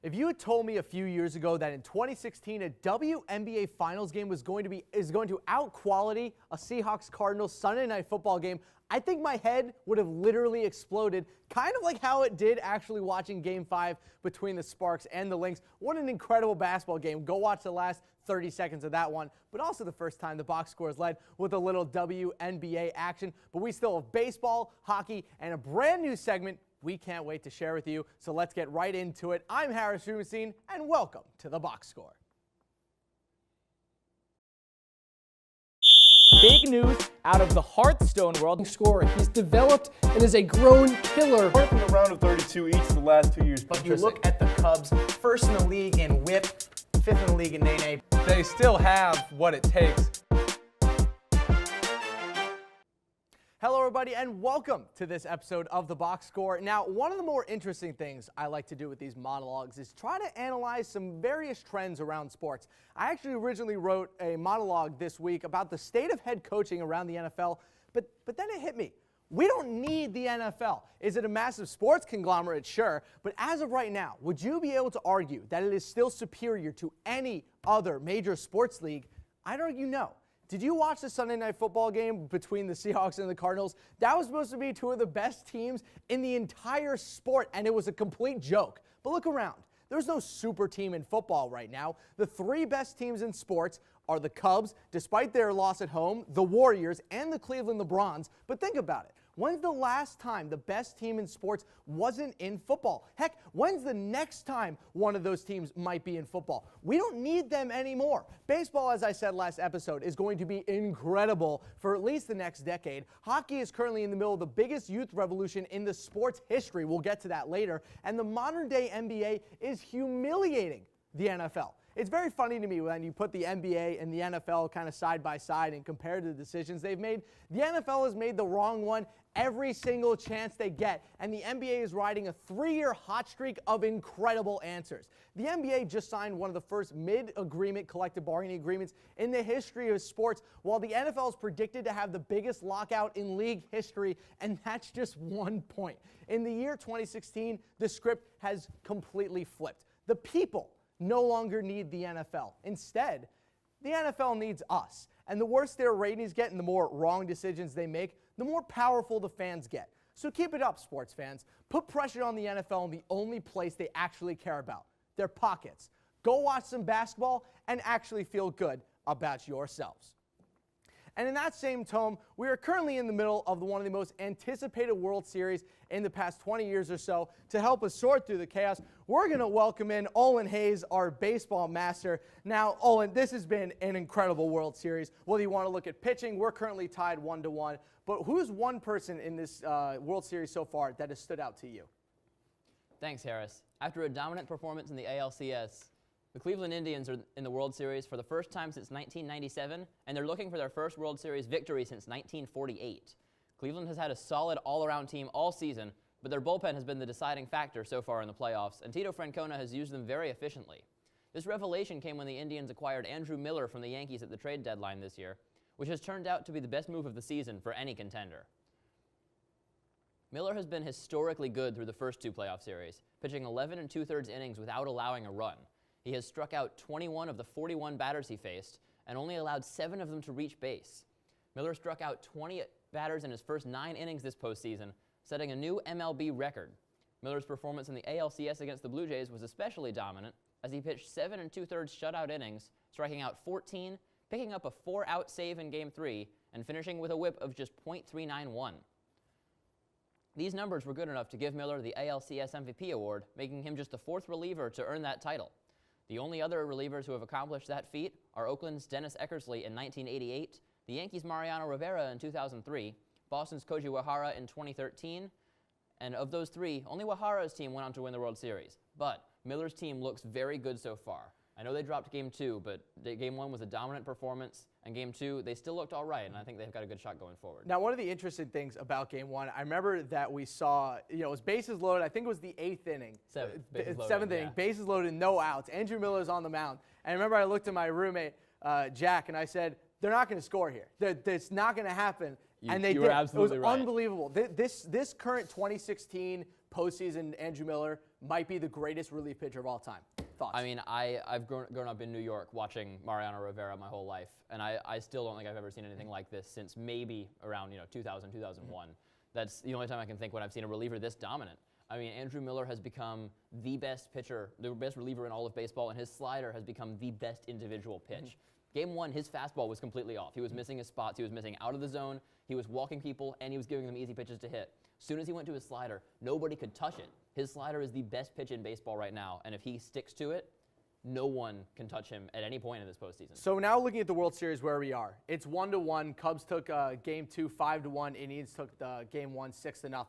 If you had told me a few years ago that in 2016 a WNBA Finals game is going to out-quality a Seahawks-Cardinals Sunday Night Football game, I think my head would have literally exploded, kind of like how it did actually watching Game 5 between the Sparks and the Lynx. What an incredible basketball game. Go watch the last 30 seconds of that one, but also the first time the box score is led with a little WNBA action. But we still have baseball, hockey, and a brand new segment we can't wait to share with you. So let's get right into it. I'm Harris Rubenstein, and welcome to the box score. Big news out of the Hearthstone world. Scorer. He's developed and is a grown killer. Apart from the round of 32 each of the last 2 years. But you look at the Cubs, first in the league in whip, fifth in the league in nay-nay. They still have what it takes. Hello, everybody, and welcome to this episode of The Box Score. Now, one of the more interesting things I like to do with these monologues is try to analyze some various trends around sports. I actually originally wrote a monologue this week about the state of head coaching around the NFL, but then it hit me. We don't need the NFL. Is it a massive sports conglomerate? Sure. But as of right now, would you be able to argue that it is still superior to any other major sports league? I'd argue no. Did you watch the Sunday Night Football game between the Seahawks and the Cardinals? That was supposed to be two of the best teams in the entire sport, and it was a complete joke. But look around. There's no super team in football right now. The three best teams in sports are the Cubs, despite their loss at home, the Warriors, and the Cleveland Browns. But think about it. When's the last time the best team in sports wasn't in football? Heck, when's the next time one of those teams might be in football? We don't need them anymore. Baseball, as I said last episode, is going to be incredible for at least the next decade. Hockey is currently in the middle of the biggest youth revolution in the sport's history. We'll get to that later. And the modern-day NBA is humiliating the NFL. It's very funny to me when you put the NBA and the NFL kind of side by side and compare the decisions they've made. The NFL has made the wrong one every single chance they get, and the NBA is riding a 3-year hot streak of incredible answers. The NBA just signed one of the first mid-agreement collective bargaining agreements in the history of sports, while the NFL is predicted to have the biggest lockout in league history, and that's just 1 point. In the year 2016, the script has completely flipped. The people no longer need the NFL. Instead, the NFL needs us. And the worse their ratings get and the more wrong decisions they make, the more powerful the fans get. So keep it up, sports fans. Put pressure on the NFL in the only place they actually care about, their pockets. Go watch some basketball and actually feel good about yourselves. And in that same tone, we are currently in the middle of one of the most anticipated World Series in the past 20 years or so. To help us sort through the chaos, we're going to welcome in Olin Hayes, our baseball master. Now, Olin, this has been an incredible World Series. Whether you want to look at pitching, we're currently tied 1-1. But who's one person in this World Series so far that has stood out to you? Thanks, Harris. After a dominant performance in the ALCS, the Cleveland Indians are in the World Series for the first time since 1997, and they're looking for their first World Series victory since 1948. Cleveland has had a solid all-around team all season, but their bullpen has been the deciding factor so far in the playoffs, and Tito Francona has used them very efficiently. This revelation came when the Indians acquired Andrew Miller from the Yankees at the trade deadline this year, which has turned out to be the best move of the season for any contender. Miller has been historically good through the first two playoff series, pitching 11 2/3 innings without allowing a run. He has struck out 21 of the 41 batters he faced and only allowed 7 of them to reach base. Miller struck out 20 batters in his first 9 innings this postseason, setting a new MLB record. Miller's performance in the ALCS against the Blue Jays was especially dominant as he pitched 7 2/3 shutout innings, striking out 14, picking up a 4-out save in Game 3, and finishing with a whip of just .391. These numbers were good enough to give Miller the ALCS MVP award, making him just the 4th reliever to earn that title. The only other relievers who have accomplished that feat are Oakland's Dennis Eckersley in 1988, the Yankees' Mariano Rivera in 2003, Boston's Koji Uehara in 2013, and of those three, only Uehara's team went on to win the World Series. But Miller's team looks very good so far. I know they dropped Game 2, but Game 1 was a dominant performance, and Game 2, they still looked all right, and I think they've got a good shot going forward. Now, one of the interesting things about Game 1, I remember that we saw, it was bases loaded. I think it was the 8th inning. Seventh inning, bases loaded, no outs. Andrew Miller's on the mound. And I remember I looked at my roommate, Jack, and I said, they're not going to score here. It's not going to happen. And they did. Were absolutely it was right. Unbelievable. This current 2016 postseason Andrew Miller might be the greatest relief pitcher of all time. Thoughts? I mean, I've grown up in New York watching Mariano Rivera my whole life, and I still don't think I've ever seen anything like this since maybe around 2000, 2001. That's the only time I can think when I've seen a reliever this dominant. I mean, Andrew Miller has become the best pitcher, the best reliever in all of baseball, and his slider has become the best individual pitch. Game 1, his fastball was completely off. He was missing his spots. He was missing out of the zone. He was walking people, and he was giving them easy pitches to hit. As soon as he went to his slider, nobody could touch it. His slider is the best pitch in baseball right now, and if he sticks to it, no one can touch him at any point in this postseason. So now looking at the World Series where we are, it's 1-1. Cubs took Game 2 5-1. Indians took Game 1 6-0.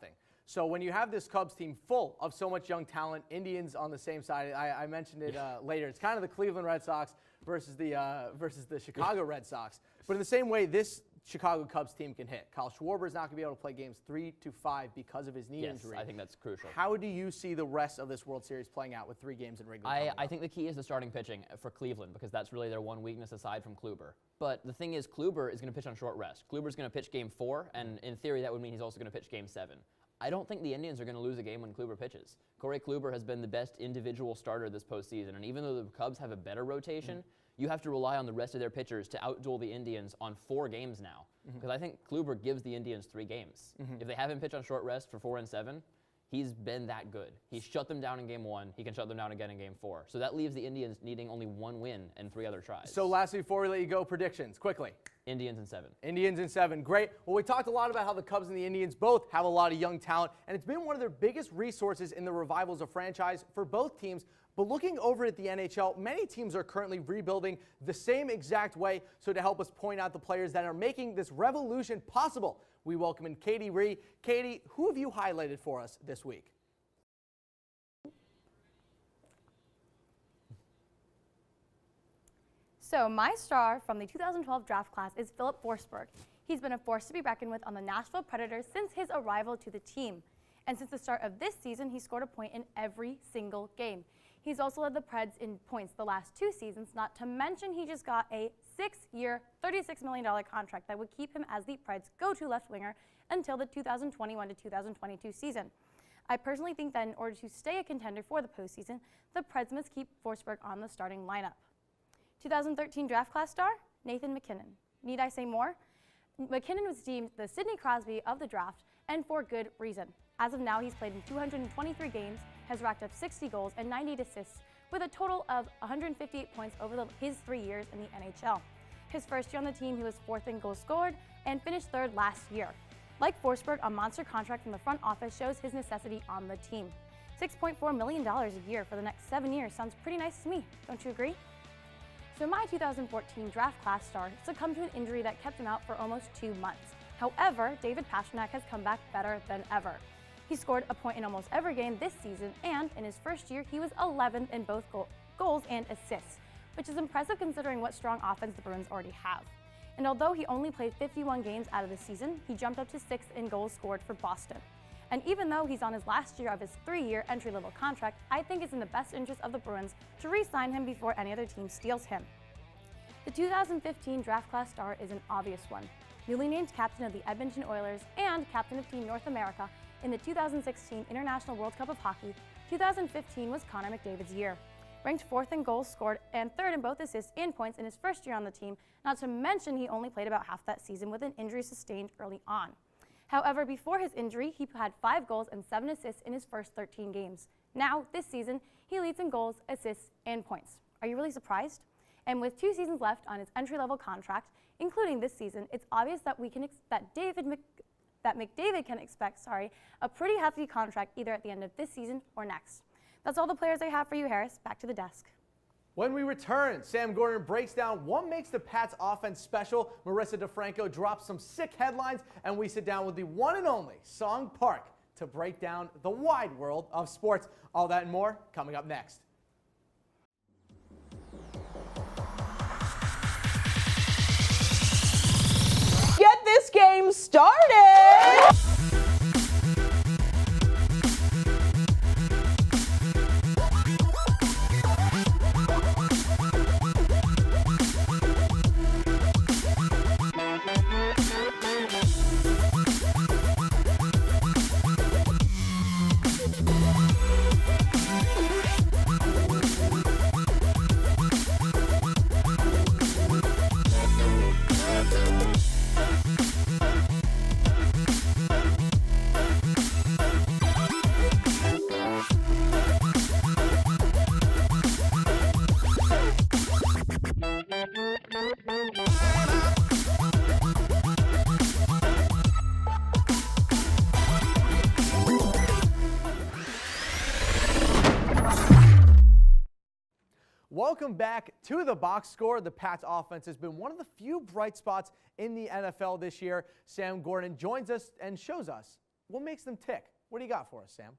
So when you have this Cubs team full of so much young talent, Indians on the same side, I mentioned it later. It's kind of the Cleveland Red Sox versus the Chicago Red Sox. But in the same way, this Chicago Cubs team can hit. Kyle Schwarber's not going to be able to play games 3 to 5 because of his knee injury. Yes, I think that's crucial. How do you see the rest of this World Series playing out with 3 games in Wrigley? I think the key is the starting pitching for Cleveland because that's really their one weakness aside from Kluber. But the thing is, Kluber is going to pitch on short rest. Kluber's going to pitch Game 4, and in theory, that would mean he's also going to pitch Game 7. I don't think the Indians are going to lose a game when Kluber pitches. Corey Kluber has been the best individual starter this postseason, and even though the Cubs have a better rotation, you have to rely on the rest of their pitchers to outduel the Indians on 4 games now. Because I think Kluber gives the Indians 3 games. If they have him pitch on short rest for 4 and 7, he's been that good. He shut them down in Game 1. He can shut them down again in Game 4. So that leaves the Indians needing only 1 win and 3 other tries. So lastly, before we let you go, predictions, quickly. Indians in 7. Indians in 7. Great. Well, we talked a lot about how the Cubs and the Indians both have a lot of young talent, and it's been one of their biggest resources in the revivals of franchise for both teams. But looking over at the NHL, many teams are currently rebuilding the same exact way. So to help us point out the players that are making this revolution possible, we welcome in Katie Ree. Katie, who have you highlighted for us this week? So my star from the 2012 draft class is Filip Forsberg. He's been a force to be reckoned with on the Nashville Predators since his arrival to the team. And since the start of this season, he scored a point in every single game. He's also led the Preds in points the last 2 seasons, not to mention he just got a 6-year, $36 million contract that would keep him as the Preds' go-to left winger until the 2021 to 2022 season. I personally think that in order to stay a contender for the postseason, the Preds must keep Forsberg on the starting lineup. 2013 draft class star, Nathan MacKinnon. Need I say more? MacKinnon was deemed the Sidney Crosby of the draft, and for good reason. As of now, he's played in 223 games, has racked up 60 goals and 90 assists, with a total of 158 points over his 3 years in the NHL. His first year on the team, he was 4th in goals scored and finished 3rd last year. Like Forsberg, a monster contract from the front office shows his necessity on the team. $6.4 million a year for the next 7 years sounds pretty nice to me, don't you agree? So my 2014 draft class star succumbed to an injury that kept him out for almost 2 months. However, David Pastrnak has come back better than ever. He scored a point in almost every game this season, and in his first year, he was 11th in both goals and assists, which is impressive considering what strong offense the Bruins already have. And although he only played 51 games out of the season, he jumped up to 6th in goals scored for Boston. And even though he's on his last year of his 3-year entry-level contract, I think it's in the best interest of the Bruins to re-sign him before any other team steals him. The 2015 draft class star is an obvious one. Newly named captain of the Edmonton Oilers and captain of Team North America in the 2016 International World Cup of Hockey, 2015 was Connor McDavid's year. Ranked 4th in goals scored and 3rd in both assists and points in his first year on the team, not to mention he only played about half that season with an injury sustained early on. However, before his injury, he had 5 goals and 7 assists in his first 13 games. Now, this season, he leads in goals, assists, and points. Are you really surprised? And with 2 seasons left on his entry-level contract, including this season, it's obvious that McDavid can expect a pretty hefty contract either at the end of this season or next. That's all the players I have for you, Harris. Back to the desk. When we return, Sam Gordon breaks down what makes the Pats offense special. Marissa DeFranco drops some sick headlines, and we sit down with the one and only Song Park to break down the wide world of sports. All that and more coming up next. Get this game started! Welcome back to the box score. The Pats offense has been one of the few bright spots in the NFL this year. Sam Gordon joins us and shows us what makes them tick. What do you got for us, Sam?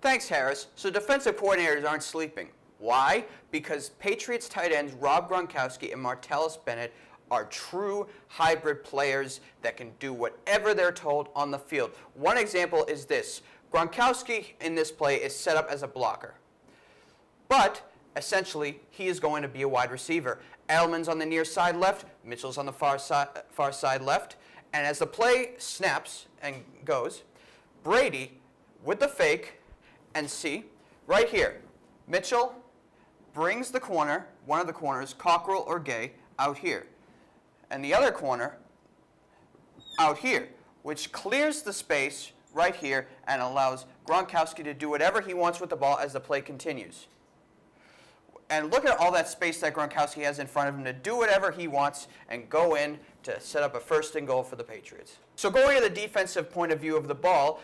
Thanks, Harris. So defensive coordinators aren't sleeping. Why? Because Patriots tight ends Rob Gronkowski and Martellus Bennett are true hybrid players that can do whatever they're told on the field. One example is this. Gronkowski in this play is set up as a blocker. But essentially, he is going to be a wide receiver. Edelman's on the near side left, Mitchell's on the far side left. And as the play snaps and goes, Brady with the fake, and see, right here, Mitchell brings the corner, one of the corners, Cockrell or Gay, out here. And the other corner out here, which clears the space right here and allows Gronkowski to do whatever he wants with the ball as the play continues. And look at all that space that Gronkowski has in front of him to do whatever he wants and go in to set up a 1st and goal for the Patriots. So going to the defensive point of view of the ball,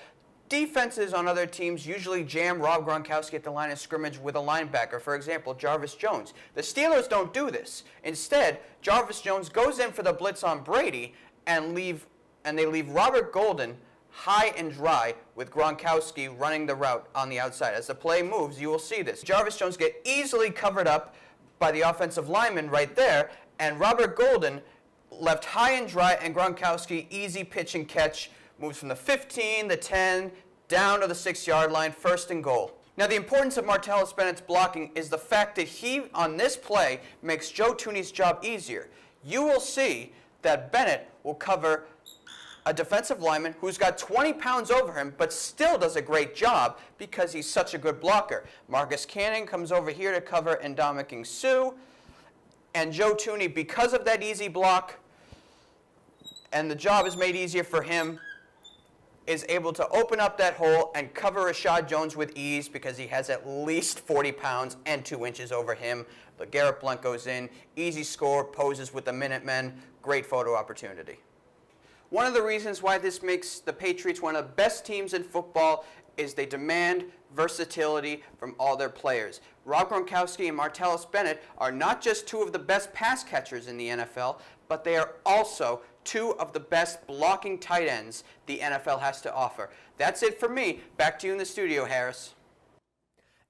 defenses on other teams usually jam Rob Gronkowski at the line of scrimmage with a linebacker, for example, Jarvis Jones. The Steelers don't do this. Instead, Jarvis Jones goes in for the blitz on Brady and they leave Robert Golden high and dry with Gronkowski running the route on the outside. As the play moves, you will see this. Jarvis Jones get easily covered up by the offensive lineman right there, and Robert Golden left high and dry, and Gronkowski, easy pitch and catch, moves from the 15, the 10, down to the 6-yard line, 1st and goal. Now, the importance of Martellus Bennett's blocking is the fact that he, on this play, makes Joe Thuney's job easier. You will see that Bennett will cover a defensive lineman who's got 20 pounds over him, but still does a great job because he's such a good blocker. Marcus Cannon comes over here to cover Ndamukong Suh, and Joe Thuney, because of that easy block, and the job is made easier for him, is able to open up that hole and cover Rashad Jones with ease because he has at least 40 pounds and 2 inches over him. LeGarrette Blount goes in, easy score, poses with the Minutemen, great photo opportunity. One of the reasons why this makes the Patriots one of the best teams in football is they demand versatility from all their players. Rob Gronkowski and Martellus Bennett are not just 2 of the best pass catchers in the NFL, but they are also 2 of the best blocking tight ends the NFL has to offer. That's it for me. Back to you in the studio, Harris.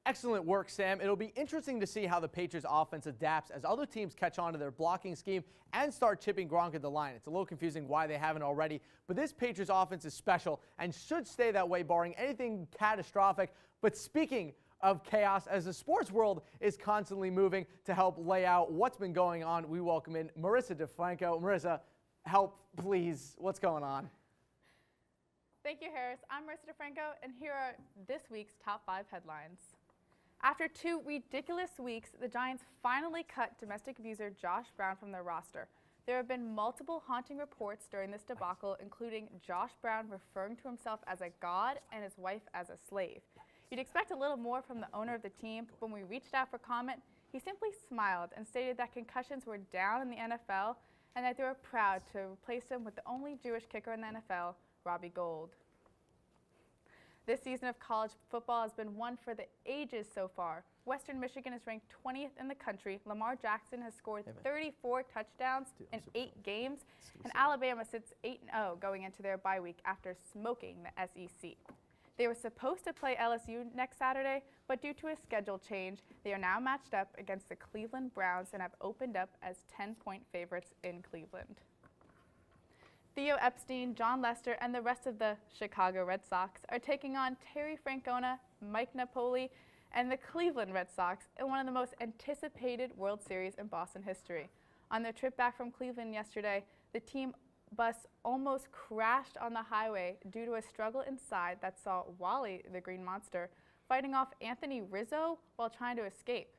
Excellent work, Sam. It'll be interesting to see how the Patriots offense adapts as other teams catch on to their blocking scheme and start chipping Gronk at the line. It's a little confusing why they haven't already, but this Patriots offense is special and should stay that way barring anything catastrophic. But speaking of chaos, as the sports world is constantly moving to help lay out what's been going on, we welcome in Marissa DeFranco. Marissa, help, please. What's going on? Thank you, Harris. I'm Marissa DeFranco, and here are this week's top 5 headlines. After 2 ridiculous weeks, the Giants finally cut domestic abuser Josh Brown from their roster. There have been multiple haunting reports during this debacle, including Josh Brown referring to himself as a god and his wife as a slave. You'd expect a little more from the owner of the team, but when we reached out for comment, he simply smiled and stated that concussions were down in the NFL and that they were proud to replace him with the only Jewish kicker in the NFL, Robbie Gould. This season of college football has been one for the ages so far. Western Michigan is ranked 20th in the country. Lamar Jackson has scored 34 touchdowns in 8 games, and Alabama sits 8-0 going into their bye week after smoking the SEC. They were supposed to play LSU next Saturday, but due to a schedule change, they are now matched up against the Cleveland Browns and have opened up as 10-point favorites in Cleveland. Theo Epstein, John Lester, and the rest of the Chicago Red Sox are taking on Terry Francona, Mike Napoli, and the Cleveland Red Sox in one of the most anticipated World Series in Boston history. On their trip back from Cleveland yesterday, the team bus almost crashed on the highway due to a struggle inside that saw Wally, the Green Monster, fighting off Anthony Rizzo while trying to escape.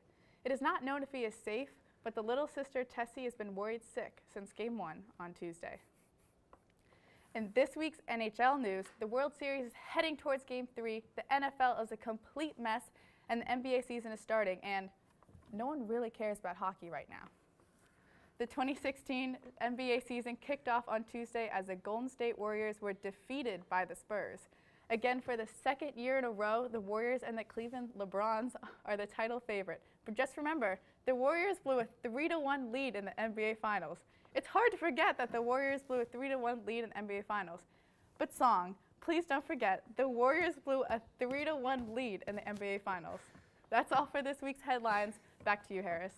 It is not known if he is safe, but the little sister Tessie has been worried sick since Game 1 on Tuesday. In this week's NHL news, the World Series is heading towards Game 3, the NFL is a complete mess, and the NBA season is starting, and no one really cares about hockey right now. The 2016 NBA season kicked off on Tuesday as the Golden State Warriors were defeated by the Spurs. Again, for the second year in a row, the Warriors and the Cleveland LeBrons are the title favorite. But just remember, the Warriors blew a 3-1 lead in the NBA Finals. It's hard to forget that the Warriors blew a 3-1 lead in the NBA Finals. But Song, please don't forget, the Warriors blew a 3-1 lead in the NBA Finals. That's all for this week's headlines. Back to you, Harris.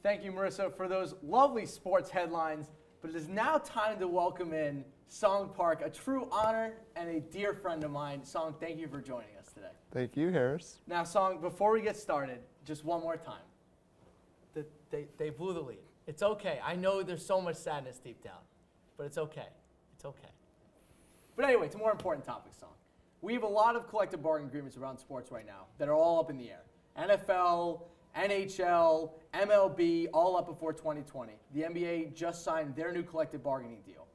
Thank you, Marissa, for those lovely sports headlines. But it is now time to welcome in Song Park, a true honor and a dear friend of mine. Song, thank you for joining us today. Thank you, Harris. Now, Song, before we get started, just one more time. They blew the lead. It's okay. I know there's so much sadness deep down, but it's okay. It's okay. But anyway, to more important topics, Song. We have a lot of collective bargaining agreements around sports right now that are all up in the air. NFL, NHL, MLB, all up before 2020. The NBA just signed their new collective bargaining deal.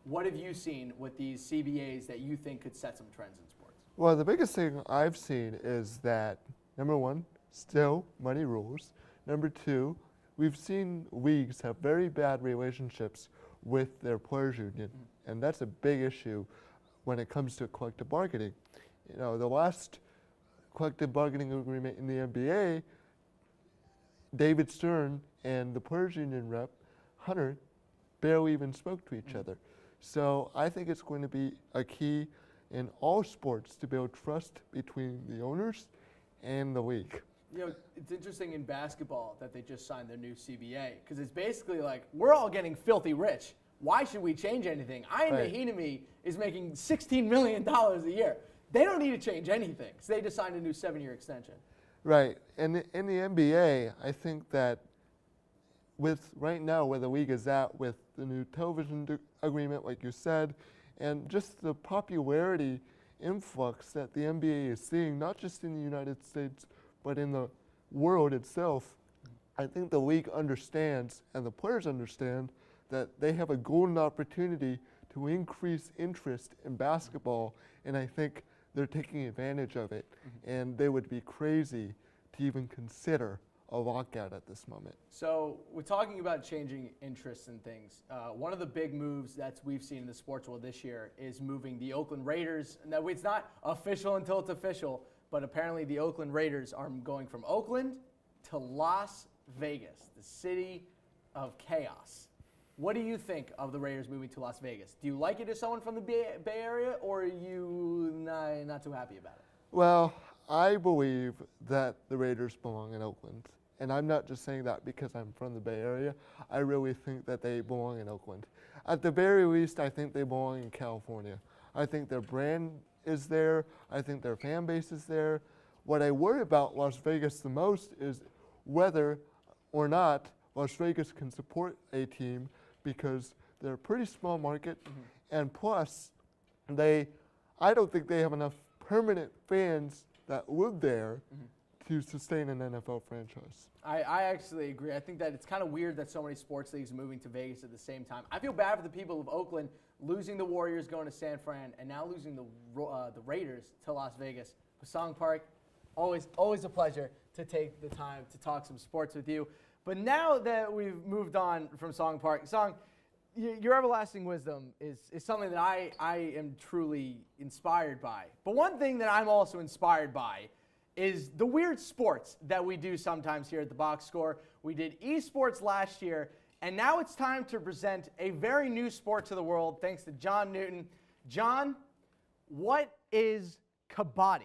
What have you seen with these CBAs that you think could set some trends in sports? Well, the biggest thing I've seen is that, number one, still money rules. Number two, we've seen leagues have very bad relationships with their players' union, and that's a big issue when it comes to collective bargaining. You know, the last collective bargaining agreement in the NBA, David Stern and the players' union rep, Hunter, barely even spoke to each other. So I think it's going to be a key in all sports to build trust between the owners and the league. You know, it's interesting in basketball that they just signed their new CBA because it's basically like, we're all getting filthy rich. Why should we change anything? Ian Mahinmi is making $16 million a year. They don't need to change anything, so they just signed a new 7-year extension. Right, and in the NBA, I think that with right now where the league is at with the new television agreement, like you said, and just the popularity influx that the NBA is seeing, not just in the United States, but in the world itself, I think the league understands and the players understand that they have a golden opportunity to increase interest in basketball, and I think they're taking advantage of it, and they would be crazy to even consider a lockout at this moment. So we're talking about changing interests and things. One of the big moves that we've seen in the sports world this year is moving the Oakland Raiders. Now, it's not official until it's official, but apparently the Oakland Raiders are going from Oakland to Las Vegas, the city of chaos. What do you think of the Raiders moving to Las Vegas? Do you like it as someone from the Bay Area, or are you not too happy about it? Well, I believe that the Raiders belong in Oakland. And I'm not just saying that because I'm from the Bay Area. I really think that they belong in Oakland. At the very least, I think they belong in California. I think their brand is there. I think their fan base is there. What I worry about Las Vegas the most is whether or not Las Vegas can support a team, because they're a pretty small market, and plus, I don't think they have enough permanent fans that live there to sustain an NFL franchise. I actually agree. I think that it's kind of weird that so many sports leagues are moving to Vegas at the same time. I feel bad for the people of Oakland losing the Warriors going to San Fran and now losing the Raiders to Las Vegas. Song Park, always a pleasure to take the time to talk some sports with you. But now that we've moved on from Song Park, Song, your everlasting wisdom is something that I am truly inspired by. But one thing that I'm also inspired by is the weird sports that we do sometimes here at the Box Score. We did esports last year, and now it's time to present a very new sport to the world thanks to John Newton. John, what is Kabaddi?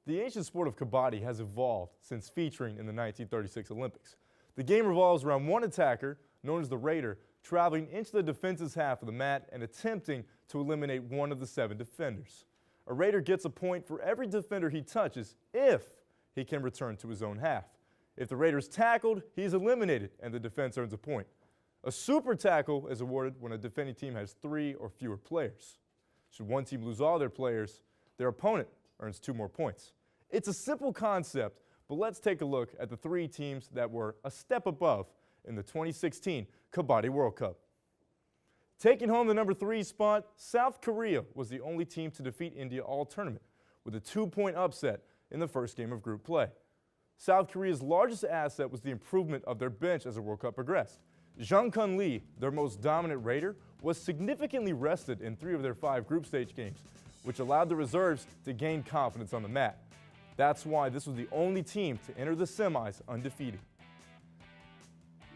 The ancient sport of Kabaddi has evolved since featuring in the 1936 Olympics. The game revolves around one attacker, known as the Raider, traveling into the defense's half of the mat and attempting to eliminate one of the 7 defenders. A Raider gets a point for every defender he touches if he can return to his own half. If the Raider is tackled, he is eliminated and the defense earns a point. A super tackle is awarded when a defending team has 3 or fewer players. Should one team lose all their players, their opponent earns 2 more points. It's a simple concept, but let's take a look at the 3 teams that were a step above in the 2016 Kabaddi World Cup. Taking home the number 3 spot, South Korea was the only team to defeat India all tournament. with a 2-point upset in the first game of group play. South Korea's largest asset was the improvement of their bench as the World Cup progressed. Jung-Kun Lee, their most dominant Raider, was significantly rested in 3 of their 5 group stage games, which allowed the reserves to gain confidence on the mat. That's why this was the only team to enter the semis undefeated.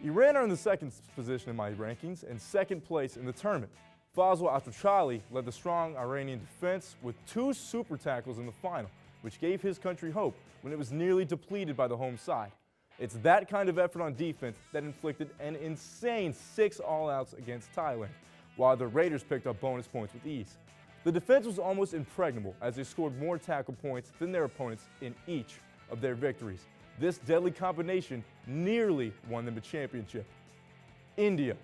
Iran are in the second position in my rankings and second place in the tournament. Fazl Atrochali led the strong Iranian defense with 2 super tackles in the final, which gave his country hope when it was nearly depleted by the home side. It's that kind of effort on defense that inflicted an insane 6 all-outs against Thailand, while the Raiders picked up bonus points with ease. The defense was almost impregnable as they scored more tackle points than their opponents in each of their victories. This deadly combination nearly won them a championship. India,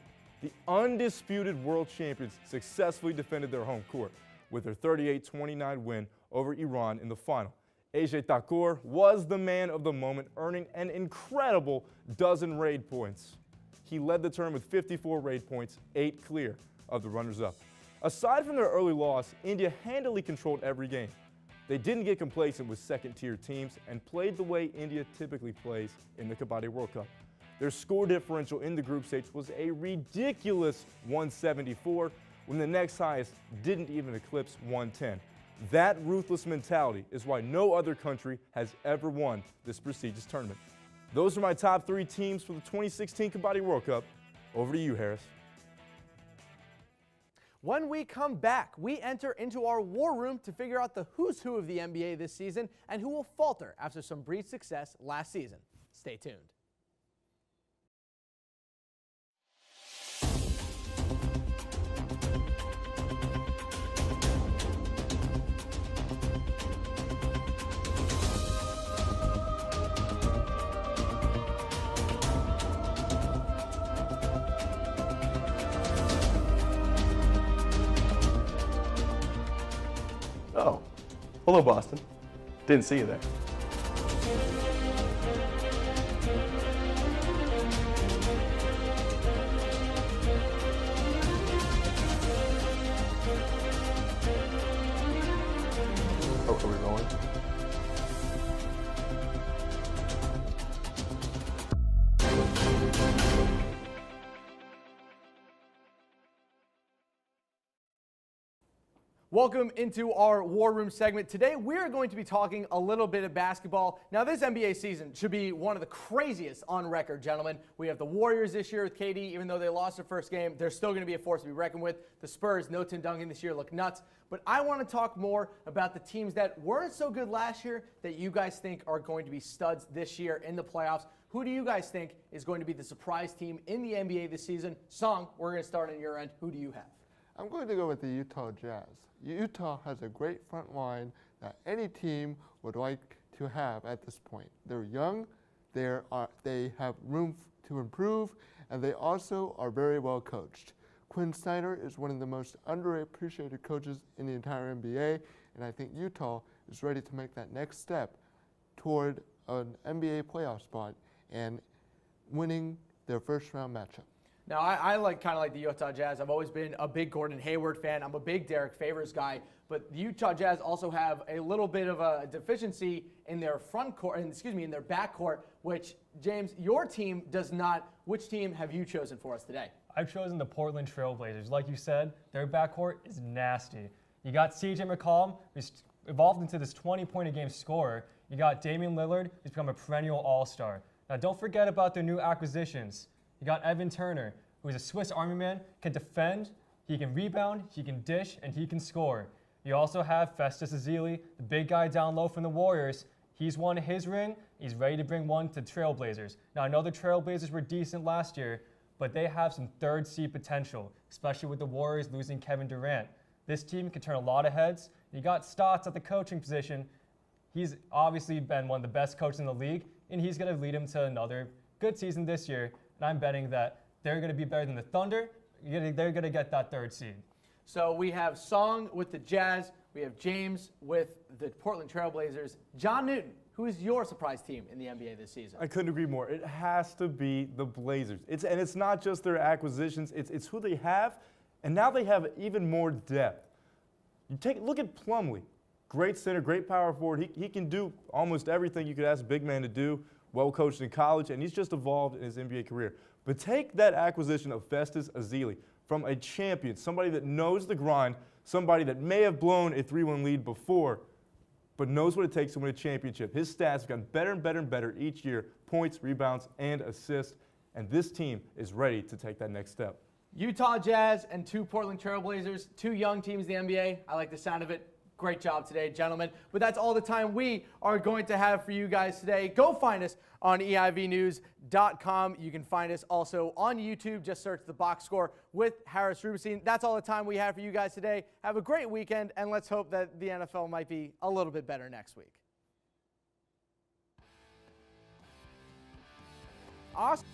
the undisputed world champions, successfully defended their home court with their 38-29 win over Iran in the final. Ajay Thakur was the man of the moment, earning an incredible dozen raid points. He led the tournament with 54 raid points, 8 clear of the runners-up. Aside from their early loss, India handily controlled every game. They didn't get complacent with second-tier teams and played the way India typically plays in the Kabaddi World Cup. Their score differential in the group stage was a ridiculous 174, when the next highest didn't even eclipse 110. That ruthless mentality is why no other country has ever won this prestigious tournament. Those are my top 3 teams for the 2016 Kabaddi World Cup. Over to you, Harris. When we come back, we enter into our war room to figure out the who's who of the NBA this season and who will falter after some brief success last season. Stay tuned. Oh, hello, Boston. Didn't see you there. Oh, are we rolling? Welcome into our War Room segment. Today, we're going to be talking a little bit of basketball. Now, this NBA season should be one of the craziest on record, gentlemen. We have the Warriors this year with KD. Even though they lost their first game, they're still going to be a force to be reckoned with. The Spurs, no Tim Duncan this year, look nuts. But I want to talk more about the teams that weren't so good last year that you guys think are going to be studs this year in the playoffs. Who do you guys think is going to be the surprise team in the NBA this season? Song, we're going to start on your end. Who do you have? I'm going to go with the Utah Jazz. Utah has a great front line that any team would like to have at this point. They're young, they have room to improve, and they also are very well coached. Quinn Snyder is one of the most underappreciated coaches in the entire NBA, and I think Utah is ready to make that next step toward an NBA playoff spot and winning their first round matchup. Now, I kind of like the Utah Jazz. I've always been a big Gordon Hayward fan. I'm a big Derek Favors guy. But the Utah Jazz also have a little bit of a deficiency in their in their backcourt, which, James, your team does not. Which team have you chosen for us today? I've chosen the Portland Trail Blazers. Like you said, their backcourt is nasty. You got CJ McCollum, who's evolved into this 20-point-a-game scorer. You got Damian Lillard, who's become a perennial all-star. Now, don't forget about their new acquisitions. You got Evan Turner, who is a Swiss Army man, can defend, he can rebound, he can dish, and he can score. You also have Festus Ezeli, the big guy down low from the Warriors. He's won his ring. He's ready to bring one to Trailblazers. Now, I know the Trailblazers were decent last year, but they have some third seed potential, especially with the Warriors losing Kevin Durant. This team can turn a lot of heads. You got Stotts at the coaching position. He's obviously been one of the best coaches in the league, and he's going to lead him to another good season this year. And I'm betting that they're going to be better than the Thunder. They're going to get that third seed. So we have Song with the Jazz. We have James with the Portland Trailblazers. John Newton, who is your surprise team in the NBA this season? I couldn't agree more. It has to be the Blazers. And it's not just their acquisitions. It's who they have, and now they have even more depth. Look at Plumlee. Great center, great power forward. He can do almost everything you could ask a big man to do, well coached in college, and he's just evolved in his NBA career. But take that acquisition of Festus Ezeli from a champion, somebody that knows the grind, somebody that may have blown a 3-1 lead before, but knows what it takes to win a championship. His stats have gotten better and better and better each year, points, rebounds, and assists, and this team is ready to take that next step. Utah Jazz and 2 Portland Trail Blazers, 2 young teams in the NBA. I like the sound of it. Great job today, gentlemen. But that's all the time we are going to have for you guys today. Go find us on EIVnews.com. You can find us also on YouTube. Just search The Box Score with Harris Rubenstein. That's all the time we have for you guys today. Have a great weekend, and let's hope that the NFL might be a little bit better next week. Awesome.